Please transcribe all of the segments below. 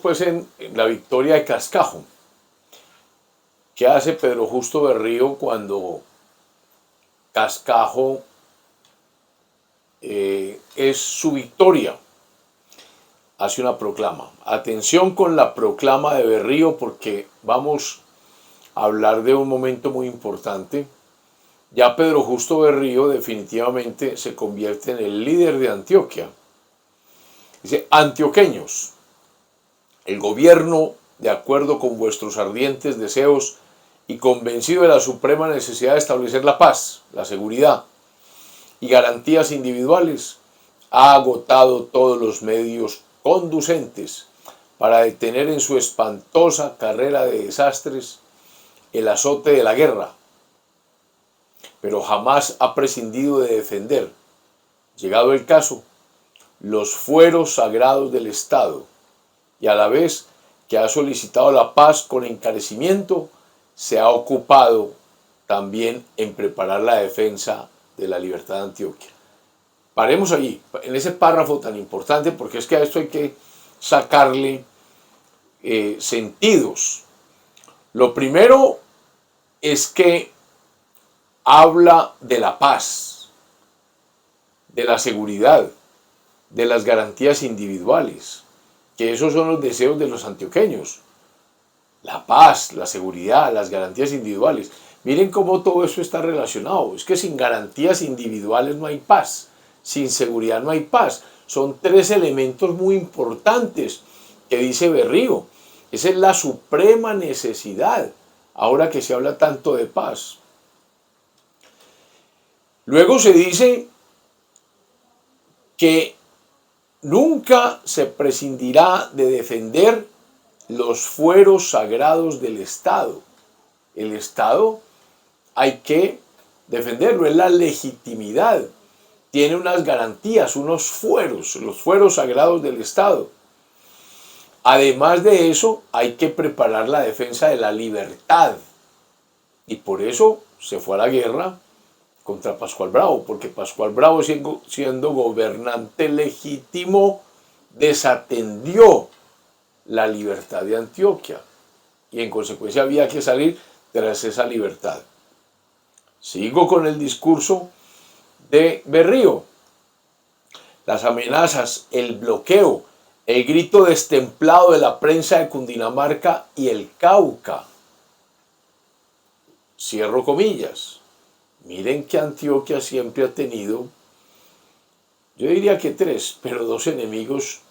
pues en la victoria de Cascajo. ¿Qué hace Pedro Justo Berrío cuando Cascajo es su victoria? Hace una proclama. Atención con la proclama de Berrío porque vamos a hablar de un momento muy importante. Ya Pedro Justo Berrío definitivamente se convierte en el líder de Antioquia. Dice: antioqueños, el gobierno, de acuerdo con vuestros ardientes deseos y convencido de la suprema necesidad de establecer la paz, la seguridad y garantías individuales, ha agotado todos los medios conducentes para detener en su espantosa carrera de desastres el azote de la guerra, pero jamás ha prescindido de defender, llegado el caso, los fueros sagrados del Estado, y a la vez que ha solicitado la paz con encarecimiento, se ha ocupado también en preparar la defensa de la libertad de Antioquia. Paremos allí, en ese párrafo tan importante, porque es que a esto hay que sacarle sentidos. Lo primero es que habla de la paz, de la seguridad, de las garantías individuales, que esos son los deseos de los antioqueños. La paz, la seguridad, las garantías individuales. Miren cómo todo eso está relacionado. Es que sin garantías individuales no hay paz. Sin seguridad no hay paz. Son tres elementos muy importantes que dice Berrío. Esa es la suprema necesidad, ahora que se habla tanto de paz. Luego se dice que nunca se prescindirá de defender los fueros sagrados del Estado. El Estado hay que defenderlo, es la legitimidad. Tiene unas garantías, unos fueros, los fueros sagrados del Estado. Además de eso, hay que preparar la defensa de la libertad. Y por eso se fue a la guerra contra Pascual Bravo, porque Pascual Bravo, siendo gobernante legítimo, desatendió la libertad de Antioquia y en consecuencia había que salir tras esa libertad. Sigo con el discurso de Berrío. Las amenazas, el bloqueo, el grito destemplado de la prensa de Cundinamarca y el Cauca. Cierro comillas. Miren que Antioquia siempre ha tenido, yo diría que tres, pero dos enemigos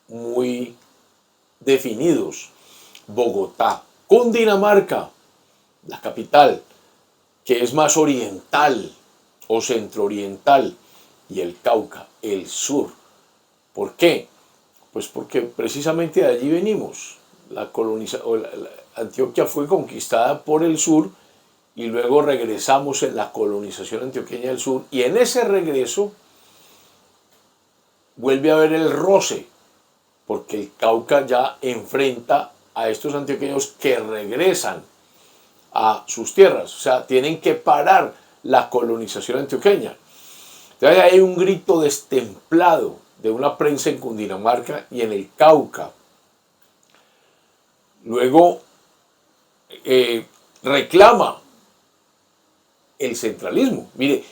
muy definidos. Bogotá, Cundinamarca, la capital, que es más oriental o centrooriental, y el Cauca, el sur. ¿Por qué? Pues porque precisamente de allí venimos. Antioquia fue conquistada por el sur y luego regresamos en la colonización antioqueña del sur, y en ese regreso vuelve a haber el roce, porque el Cauca ya enfrenta a estos antioqueños que regresan a sus tierras, o sea, tienen que parar la colonización antioqueña. Entonces hay un grito destemplado de una prensa en Cundinamarca y en el Cauca. Luego reclama el centralismo. Mire,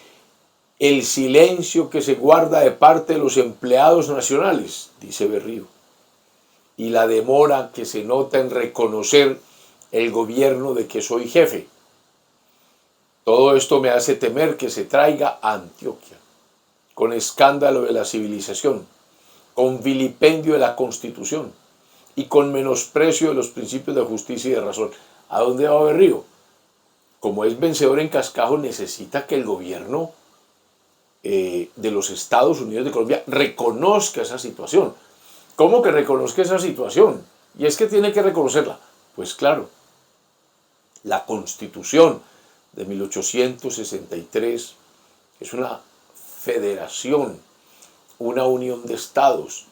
el silencio que se guarda de parte de los empleados nacionales, dice Berrío, y la demora que se nota en reconocer el gobierno de que soy jefe. Todo esto me hace temer que se traiga a Antioquia, con escándalo de la civilización, con vilipendio de la Constitución y con menosprecio de los principios de justicia y de razón. ¿A dónde va Berrío? Como es vencedor en Cascajo, necesita que el gobierno de los Estados Unidos de Colombia reconozca esa situación. ¿Cómo que reconozca esa situación? Y es que tiene que reconocerla. Pues claro, la Constitución de 1863 es una federación, una unión de estados,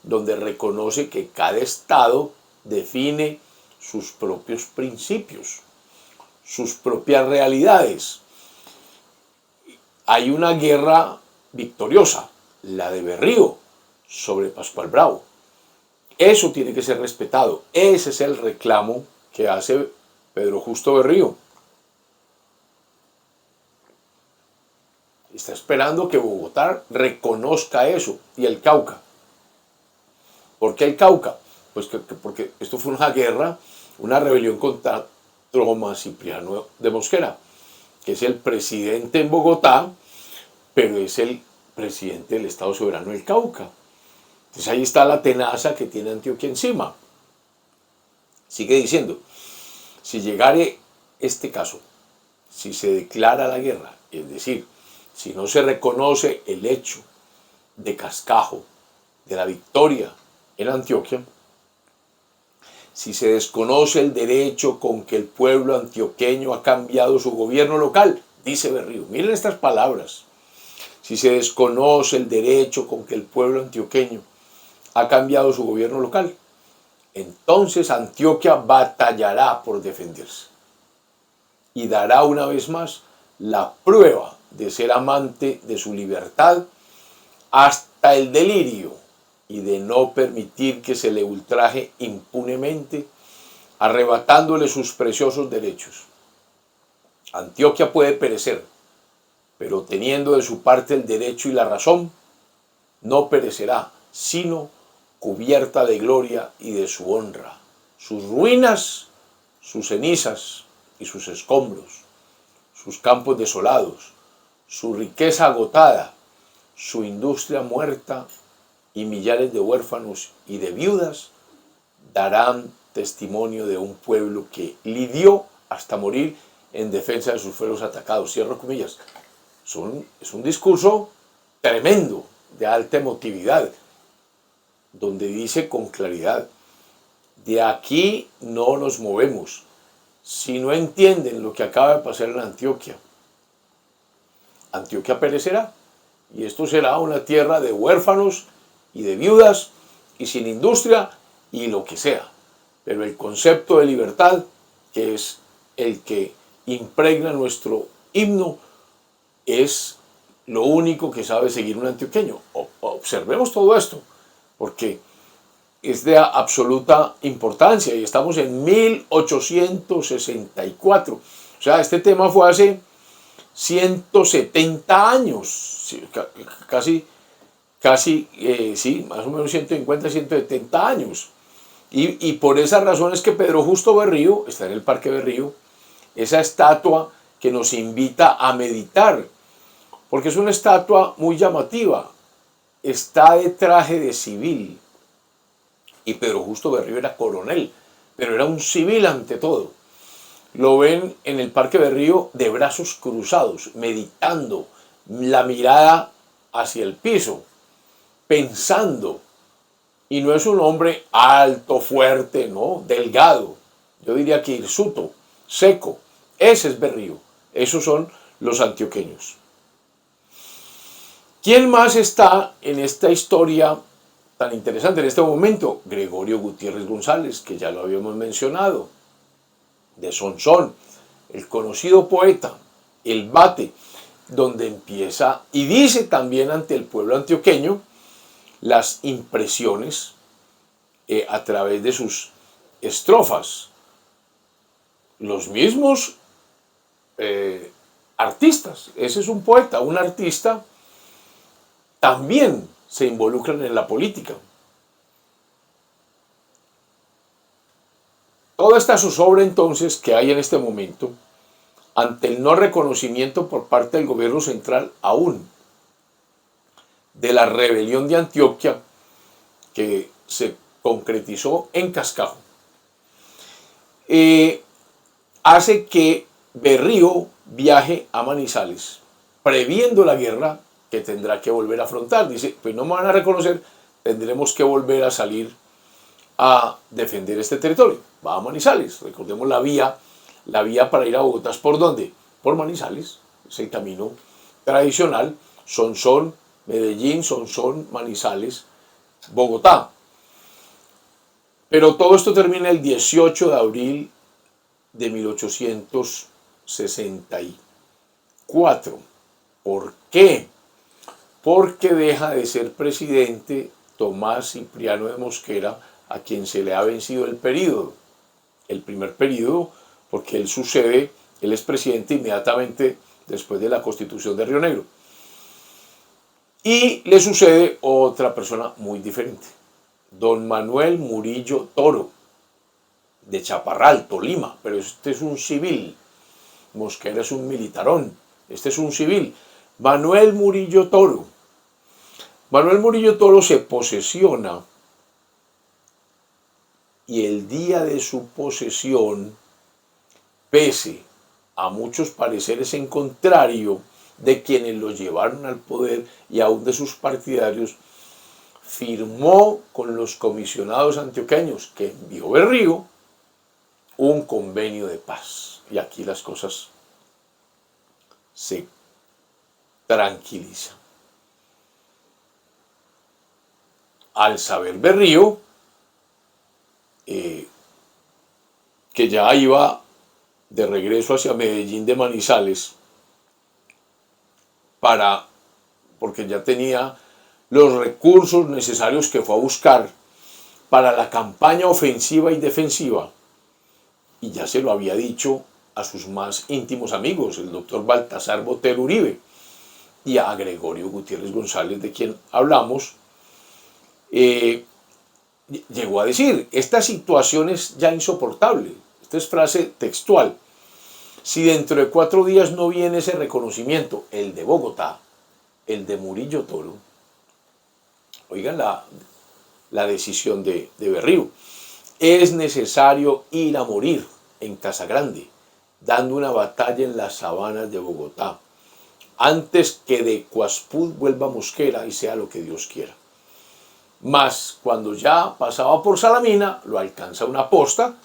donde reconoce que cada estado define sus propios principios, sus propias realidades. Hay una guerra victoriosa, la de Berrío sobre Pascual Bravo, Eso tiene que ser respetado. Ese es el reclamo que hace Pedro Justo Berrío. Está esperando que Bogotá reconozca eso. Y el Cauca. ¿Por qué el Cauca? Pues porque esto fue una guerra, una rebelión contra Tomás Cipriano de Mosquera, que es el presidente en Bogotá, pero es el presidente del Estado Soberano del Cauca. Entonces ahí está la tenaza que tiene Antioquia encima. Sigue diciendo, si llegare este caso, si se declara la guerra, es decir, si no se reconoce el hecho de cascajo, de la victoria en Antioquia, si se desconoce el derecho con que el pueblo antioqueño ha cambiado su gobierno local, dice Berrío, miren estas palabras, si se desconoce el derecho con que el pueblo antioqueño ha cambiado su gobierno local, entonces Antioquia batallará por defenderse y dará una vez más la prueba de ser amante de su libertad hasta el delirio y de no permitir que se le ultraje impunemente, arrebatándole sus preciosos derechos. Antioquia puede perecer, pero teniendo de su parte el derecho y la razón, no perecerá, sino cubierta de gloria y de su honra. Sus ruinas, sus cenizas y sus escombros, sus campos desolados, su riqueza agotada, su industria muerta y millares de huérfanos y de viudas darán testimonio de un pueblo que lidió hasta morir en defensa de sus pueblos atacados. Cierro comillas. Es un discurso tremendo, de alta emotividad, donde dice con claridad, de aquí no nos movemos. Si no entienden lo que acaba de pasar en Antioquia, Antioquia perecerá. Y esto será una tierra de huérfanos y de viudas y sin industria y lo que sea. Pero el concepto de libertad, que es el que impregna nuestro himno, es lo único que sabe seguir un antioqueño. Observemos todo esto, porque es de absoluta importancia y estamos en 1864. O sea, este tema fue hace 170 años, casi, sí, más o menos 150, 170 años. Y por esas razones que Pedro Justo Berrío, está en el Parque Berrío, esa estatua que nos invita a meditar, porque es una estatua muy llamativa, está de traje de civil, y Pedro Justo Berrío era coronel, pero era un civil ante todo. Lo ven en el Parque Berrío de brazos cruzados, meditando, la mirada hacia el piso, pensando. Y no es un hombre alto, fuerte, no, delgado. Yo diría que hirsuto, seco. Ese es Berrío. Esos son los antioqueños. ¿Quién más está en esta historia tan interesante en este momento? Gregorio Gutiérrez González, que ya lo habíamos mencionado, de Sonsón, el conocido poeta, el Bate, donde empieza y dice también ante el pueblo antioqueño las impresiones a través de sus estrofas. Los mismos artistas, ese es un poeta, un artista, también se involucran en la política. Toda esta zozobra entonces que hay en este momento, ante el no reconocimiento por parte del gobierno central aún de la rebelión de Antioquia, que se concretizó en Cascajo, hace que Berrío viaje a Manizales, previendo la guerra que tendrá que volver a afrontar. Dice, pues no me van a reconocer, tendremos que volver a salir a defender este territorio. Va a Manizales, recordemos la vía para ir a Bogotá es por ¿dónde? Por Manizales, es el camino tradicional, Sonsón, Medellín, Sonsón, Manizales, Bogotá. Pero todo esto termina el 18 de abril de 1864. ¿Por qué? Porque deja de ser presidente Tomás Cipriano de Mosquera a quien se le ha vencido el período. El primer período, porque él es presidente inmediatamente después de la Constitución de Río Negro. Y le sucede otra persona muy diferente, don Manuel Murillo Toro, de Chaparral, Tolima, pero este es un civil. Mosquera es un militarón, este es un civil. Manuel Murillo Toro. Manuel Murillo Toro se posesiona y el día de su posesión, pese a muchos pareceres en contrario de quienes lo llevaron al poder y aún de sus partidarios, firmó con los comisionados antioqueños que envió Berrío un convenio de paz. Y aquí las cosas se tranquilizan. Al saber Berrío que ya iba de regreso hacia Medellín de Manizales, porque ya tenía los recursos necesarios que fue a buscar para la campaña ofensiva y defensiva, y ya se lo había dicho a sus más íntimos amigos, el doctor Baltasar Botero Uribe y a Gregorio Gutiérrez González, de quien hablamos, llegó a decir: esta situación es ya insoportable. Esta es frase textual. Si dentro de 4 días no viene ese reconocimiento, el de Bogotá, el de Murillo Toro, oigan la decisión de Berrío, es necesario ir a morir en Casagrande, dando una batalla en las sabanas de Bogotá, antes que de Cuaspud vuelva Mosquera y sea lo que Dios quiera. Mas cuando ya pasaba por Salamina, lo alcanza una posta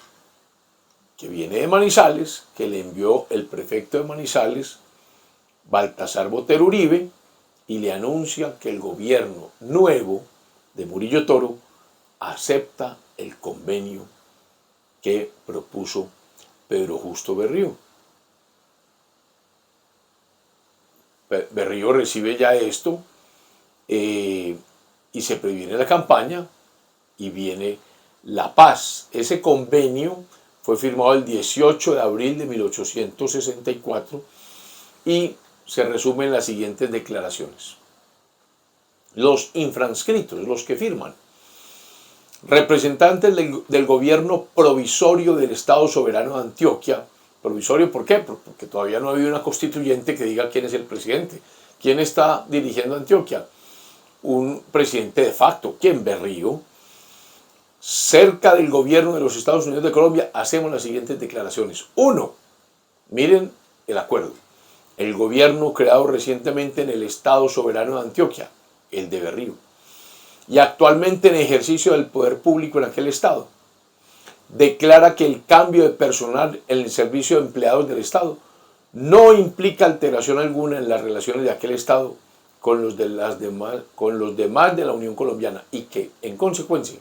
que viene de Manizales, que le envió el prefecto de Manizales, Baltasar Botero Uribe, y le anuncia que el gobierno nuevo de Murillo Toro acepta el convenio que propuso Pedro Justo Berrío. Berrío recibe ya esto y se previene la campaña y viene la paz. Ese convenio fue firmado el 18 de abril de 1864 y se resumen las siguientes declaraciones. Los infranscritos, los que firman: representantes del gobierno provisorio del Estado Soberano de Antioquia. ¿Provisorio por qué? Porque todavía no ha habido una constituyente que diga quién es el presidente. ¿Quién está dirigiendo Antioquia? Un presidente de facto. ¿Quién? Berrío. Cerca del gobierno de los Estados Unidos de Colombia, hacemos las siguientes declaraciones. 1. Miren el acuerdo. El gobierno creado recientemente en el Estado Soberano de Antioquia, el de Berrío, y actualmente en ejercicio del poder público en aquel estado, declara que el cambio de personal en el servicio de empleados del Estado no implica alteración alguna en las relaciones de aquel estado con los demás de la Unión Colombiana, y que, en consecuencia,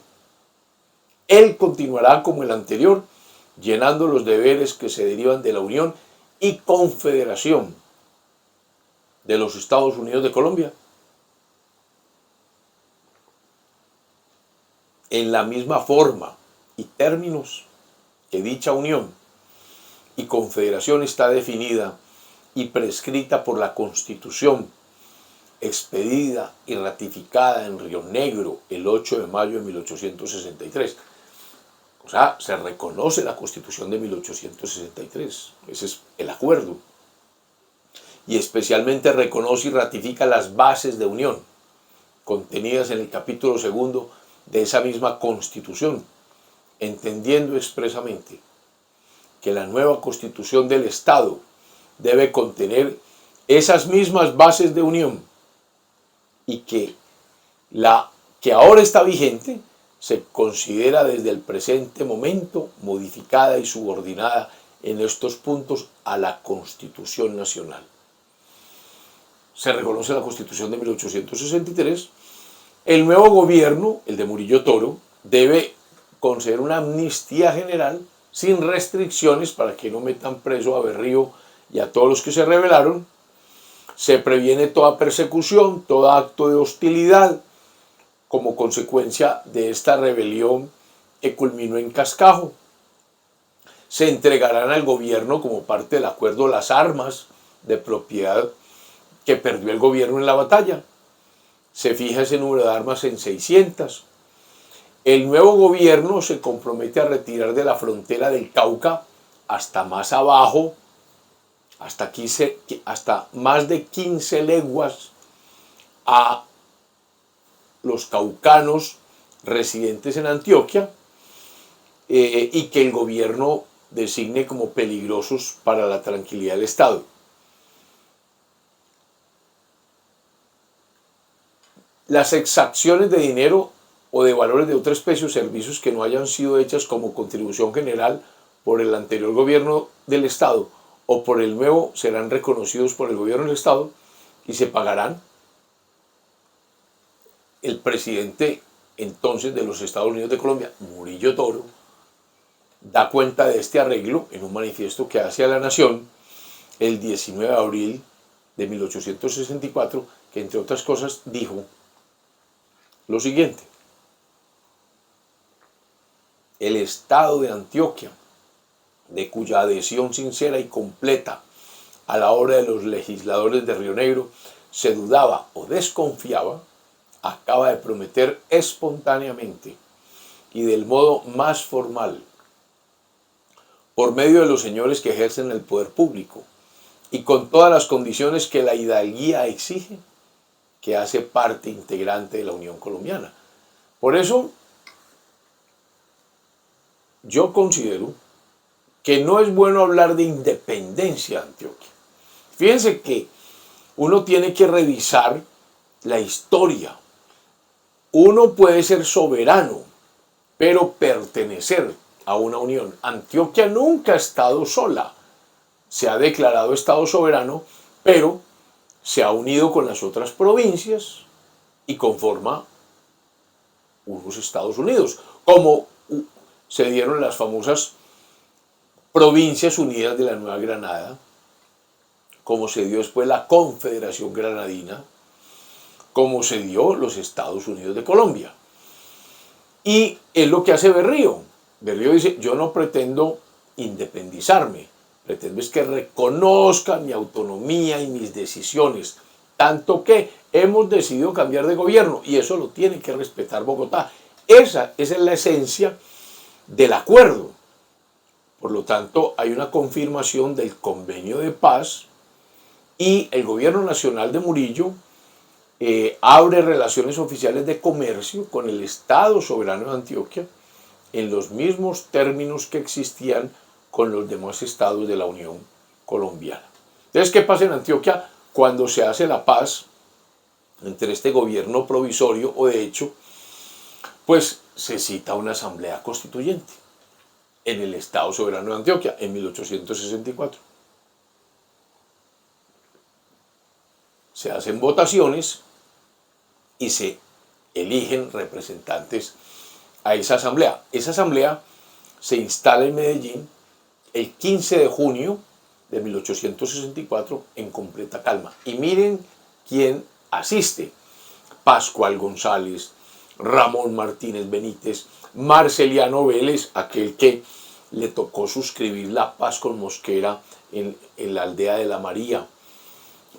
él continuará como el anterior, llenando los deberes que se derivan de la Unión y Confederación de los Estados Unidos de Colombia, en la misma forma y términos que dicha Unión y Confederación está definida y prescrita por la Constitución, expedida y ratificada en Río Negro el 8 de mayo de 1863. O sea, se reconoce la Constitución de 1863, ese es el acuerdo. Y especialmente reconoce y ratifica las bases de unión, contenidas en el capítulo 2 de esa misma Constitución, entendiendo expresamente que la nueva Constitución del Estado debe contener esas mismas bases de unión, y que la que ahora está vigente se considera desde el presente momento modificada y subordinada en estos puntos a la Constitución Nacional. Se reconoce la Constitución de 1863. El nuevo gobierno, el de Murillo Toro, debe conceder una amnistía general sin restricciones para que no metan preso a Berrío y a todos los que se rebelaron. Se previene toda persecución, todo acto de hostilidad como consecuencia de esta rebelión que culminó en Cascajo. Se entregarán al gobierno como parte del acuerdo las armas de propiedad que perdió el gobierno en la batalla. Se fija ese número de armas en 600. El nuevo gobierno se compromete a retirar de la frontera del Cauca hasta más abajo, hasta más de 15 leguas, a los caucanos residentes en Antioquia, y que el gobierno designe como peligrosos para la tranquilidad del Estado. Las exacciones de dinero o de valores de otra especie o servicios que no hayan sido hechas como contribución general por el anterior gobierno del Estado o por el nuevo serán reconocidos por el gobierno del Estado y se pagarán. El presidente entonces de los Estados Unidos de Colombia, Murillo Toro, da cuenta de este arreglo en un manifiesto que hace a la Nación el 19 de abril de 1864, que entre otras cosas dijo lo siguiente: el Estado de Antioquia, de cuya adhesión sincera y completa a la obra de los legisladores de Río Negro se dudaba o desconfiaba, acaba de prometer espontáneamente y del modo más formal, por medio de los señores que ejercen el poder público y con todas las condiciones que la hidalguía exige, que hace parte integrante de la Unión Colombiana. Por eso, yo considero que no es bueno hablar de independencia de Antioquia. Fíjense que uno tiene que revisar la historia. Uno puede ser soberano, pero pertenecer a una unión. Antioquia nunca ha estado sola. Se ha declarado Estado soberano, pero se ha unido con las otras provincias y conforma unos Estados Unidos, como se dieron las famosas Provincias Unidas de la Nueva Granada, como se dio después la Confederación Granadina, como se dio los Estados Unidos de Colombia. Y es lo que hace Berrío. Berrío dice: yo no pretendo independizarme, pretendo es que reconozca mi autonomía y mis decisiones, tanto que hemos decidido cambiar de gobierno y eso lo tiene que respetar Bogotá. Esa es la esencia del acuerdo. Por lo tanto, hay una confirmación del convenio de paz y el gobierno nacional de Murillo abre relaciones oficiales de comercio con el Estado soberano de Antioquia en los mismos términos que existían con los demás estados de la Unión Colombiana. Entonces, ¿qué pasa en Antioquia cuando se hace la paz entre este gobierno provisorio o de hecho? Pues se cita una asamblea constituyente en el Estado soberano de Antioquia en 1864. Se hacen votaciones y se eligen representantes a esa asamblea. Esa asamblea se instala en Medellín el 15 de junio de 1864 en completa calma. Y miren quién asiste: Pascual González, Ramón Martínez Benítez, Marceliano Vélez, aquel que le tocó suscribir la paz con Mosquera en la aldea de La María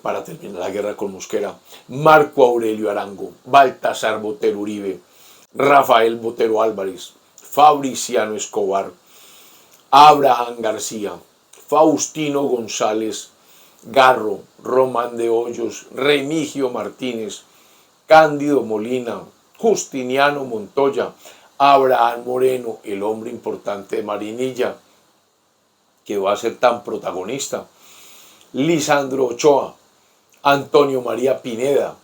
para terminar la guerra con Mosquera, Marco Aurelio Arango, Baltasar Botero Uribe, Rafael Botero Álvarez, Fabriciano Escobar, Abraham García, Faustino González Garro, Román de Hoyos, Remigio Martínez, Cándido Molina, Justiniano Montoya, Abraham Moreno, el hombre importante de Marinilla, que va a ser tan protagonista, Lisandro Ochoa, Antonio María Pineda,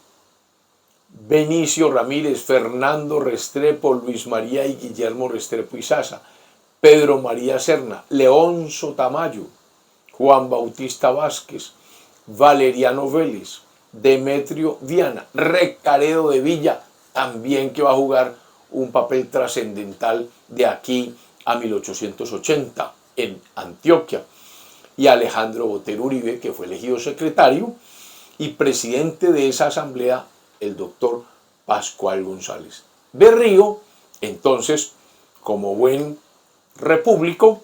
Benicio Ramírez, Fernando Restrepo, Luis María y Guillermo Restrepo Izaza, Pedro María Serna, Leonzo Tamayo, Juan Bautista Vázquez, Valeriano Vélez, Demetrio Viana, Recaredo de Villa, también que va a jugar un papel trascendental de aquí a 1880 en Antioquia, y Alejandro Botero Uribe, que fue elegido secretario, y presidente de esa asamblea, el doctor Pascual González. Berrío, entonces, como buen repúblico,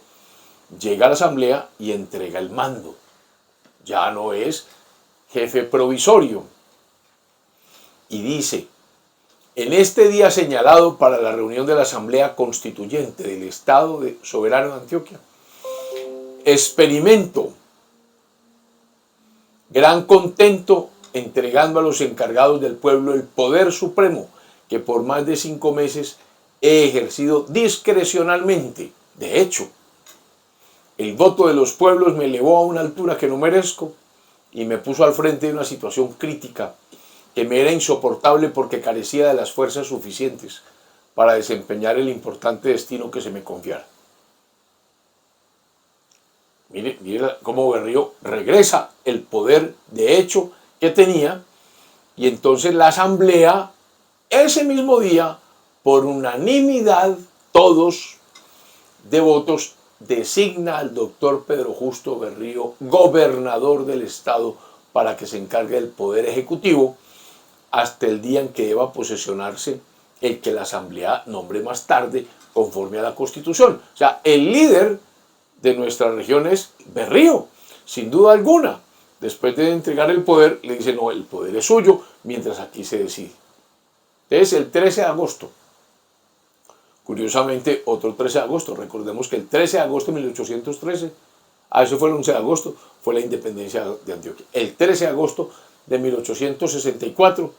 llega a la asamblea y entrega el mando. Ya no es jefe provisorio. Y dice: en este día señalado para la reunión de la Asamblea Constituyente del Estado Soberano de Antioquia, experimento gran contento entregando a los encargados del pueblo el poder supremo que por más de 5 meses he ejercido discrecionalmente. De hecho, el voto de los pueblos me elevó a una altura que no merezco y me puso al frente de una situación crítica que me era insoportable porque carecía de las fuerzas suficientes para desempeñar el importante destino que se me confiara. Mire cómo Berrío regresa el poder de hecho que tenía, y entonces la asamblea, ese mismo día, por unanimidad, todos de votos, designa al doctor Pedro Justo Berrío gobernador del estado para que se encargue del poder ejecutivo hasta el día en que deba posesionarse el que la asamblea nombre más tarde conforme a la Constitución. O sea, el líder de nuestra región es Berrío, sin duda alguna. Después de entregar el poder, le dice: no, el poder es suyo, mientras aquí se decide. Es el 13 de agosto. Curiosamente, otro 13 de agosto. Recordemos que el 13 de agosto de 1813, eso fue el 11 de agosto, fue la independencia de Antioquia. El 13 de agosto de 1864,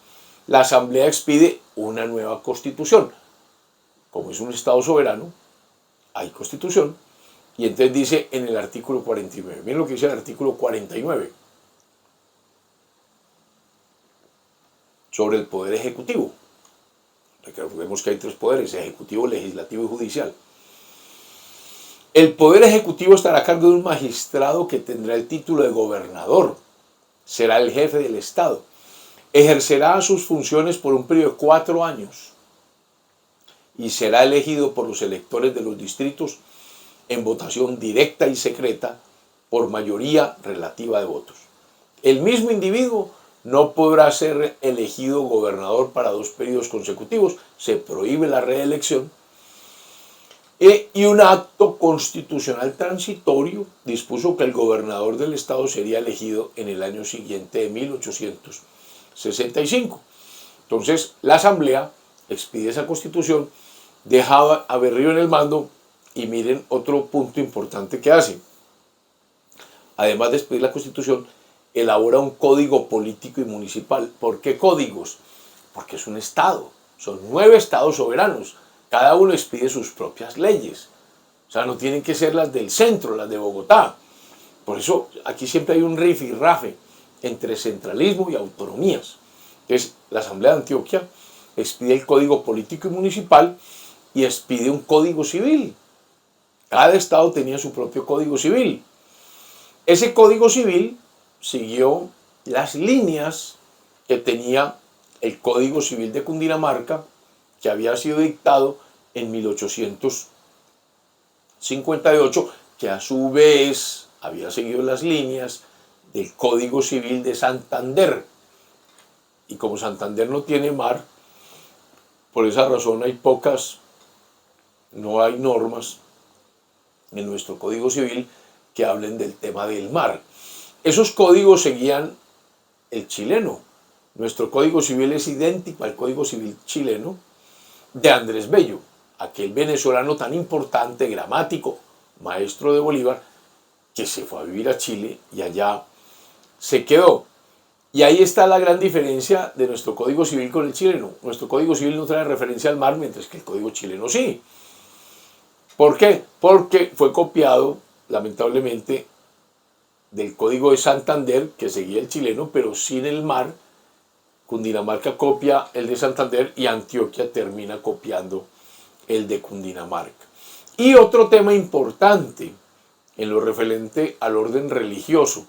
la Asamblea expide una nueva constitución. Como es un Estado soberano, hay constitución. Y entonces dice en el artículo 49, miren lo que dice el artículo 49, sobre el poder ejecutivo. Recordemos que hay 3 poderes: ejecutivo, legislativo y judicial. El poder ejecutivo estará a cargo de un magistrado que tendrá el título de gobernador. Será el jefe del Estado. Ejercerá sus funciones por un periodo de 4 años y será elegido por los electores de los distritos en votación directa y secreta por mayoría relativa de votos. El mismo individuo no podrá ser elegido gobernador para 2 periodos consecutivos, se prohíbe la reelección, y un acto constitucional transitorio dispuso que el gobernador del estado sería elegido en el año siguiente de 1865. Entonces la asamblea expide esa constitución, deja a Berrío en el mando, y miren otro punto importante que hace. Además de expedir la constitución, elabora un código político y municipal. ¿Por qué códigos? Porque es un estado, son 9 estados soberanos, cada uno expide sus propias leyes. O sea, no tienen que ser las del centro, las de Bogotá. Por eso aquí siempre hay un rifirrafe entre centralismo y autonomías. Entonces, la Asamblea de Antioquia expide el código político y municipal y expide un código civil. Cada estado tenía su propio código civil. Ese código civil siguió las líneas que tenía el Código Civil de Cundinamarca, que había sido dictado en 1858, que a su vez había seguido las líneas del Código Civil de Santander. Y como Santander no tiene mar, por esa razón no hay normas en nuestro Código Civil que hablen del tema del mar. Esos códigos seguían el chileno. Nuestro Código Civil es idéntico al Código Civil chileno de Andrés Bello, aquel venezolano tan importante, gramático, maestro de Bolívar, que se fue a vivir a Chile y allá se quedó. Y ahí está la gran diferencia de nuestro Código Civil con el chileno. Nuestro Código Civil no trae referencia al mar, mientras que el Código chileno sí. ¿Por qué? Porque fue copiado, lamentablemente, del Código de Santander, que seguía el chileno, pero sin el mar. Cundinamarca copia el de Santander y Antioquia termina copiando el de Cundinamarca. Y otro tema importante en lo referente al orden religioso,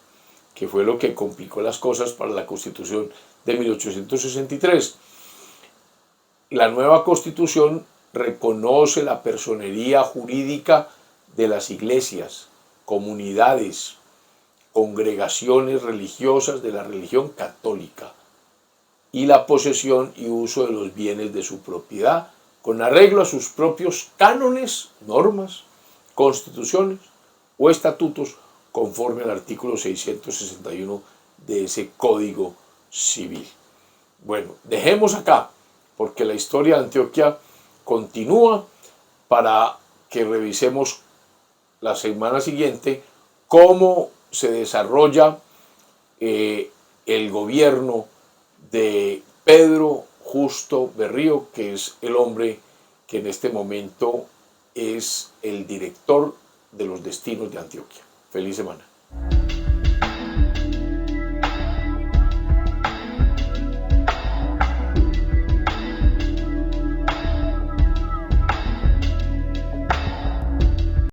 que fue lo que complicó las cosas para la Constitución de 1863. La nueva Constitución reconoce la personería jurídica de las iglesias, comunidades, congregaciones religiosas de la religión católica y la posesión y uso de los bienes de su propiedad con arreglo a sus propios cánones, normas, constituciones o estatutos conforme al artículo 661 de ese Código Civil. Bueno, dejemos acá, porque la historia de Antioquia continúa para que revisemos la semana siguiente cómo se desarrolla el gobierno de Pedro Justo Berrío, que es el hombre que en este momento es el director de los destinos de Antioquia. Feliz semana.